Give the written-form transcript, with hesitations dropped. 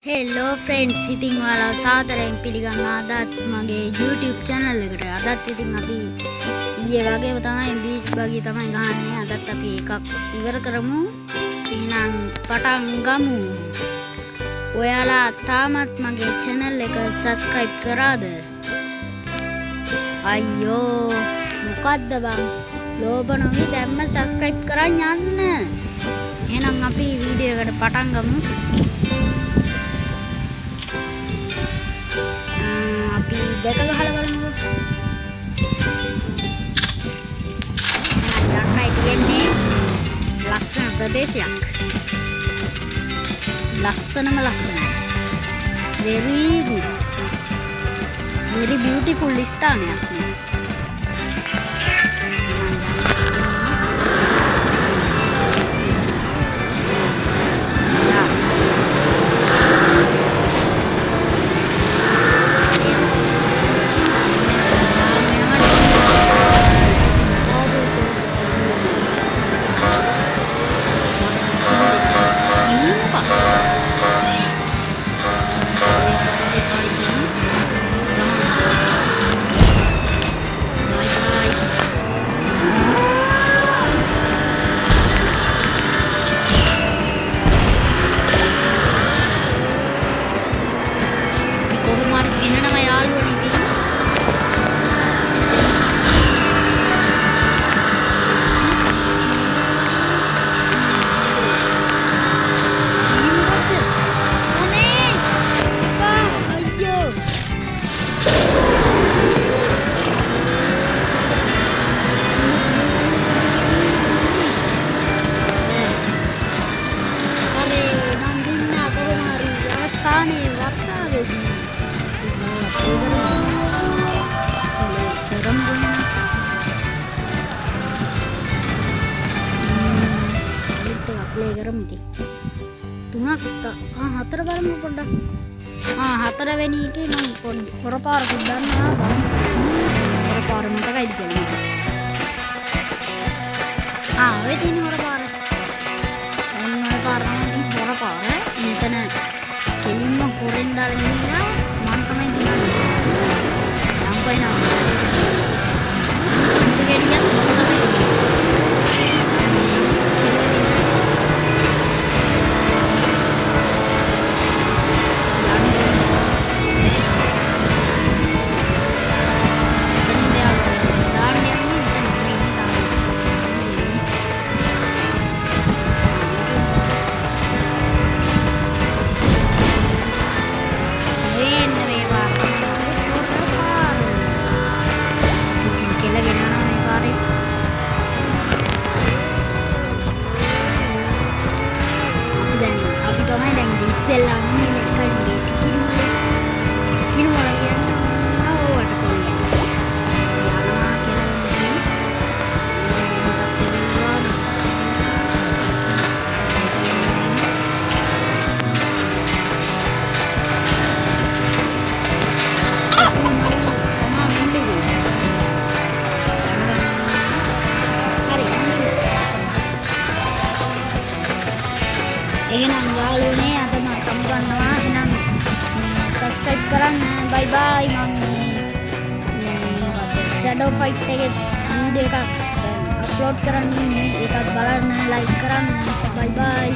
Hello friends, ඉතින් ඔයාලා සාදරයෙන් පිළිගන්නවා අදත් මගේ YouTube channel එකට. අදත් ඉතින් අපි ඊයේ වගේම තමයි බීච් බගී තමයි ගහන්නේ. අදත් අපි එකක් ඉවර කරමු. එහෙනම් පටන් ගමු. ඔයාලා තාමත් මගේ channel එක subscribe කරාද? අයියෝ මොකද්ද බං? ලෝභ නොවි දැම්ම subscribe කරන් යන්න. එහෙනම් අපි වීඩියෝ එකට පටන් ගමු. දෙක ගහලා බලමුකෝ. යන්නයි තියෙන්නේ ලස්සන ප්‍රදේශයක්. ලස්සනම ලස්සන. very good. very beautiful ස්ථානයක් නේ. හතර බලමු පොඩ්ඩක්. හතර වෙනි එකේ නම් පොඩි හොරපාරකුත් දන්නවා බලමු. හොරපාර මතකයිද කියලා. ඔය තියෙන හොරපාර. ඔන්න ඔය පාර නම් හොරපාර. මෙතන කෙලින්ම හොරෙන් දාලා ගිහිල්ලා මම තමයි දිනන්නේ. නම් කොයිනම්. ඉතින් වෙඩියක් තමයි දෙන්නේ. එහෙනම් යාළුවනේ අද මම සමුගන්නවා. එහෙනම් subscribe කරන්න. bye bye. මම මොකද shadow fight එකේ වීඩියෝ එකක් අප්ලෝඩ් කරන්න ඉන්නේ. ඒකත් බලන්න, like කරන්න. bye bye.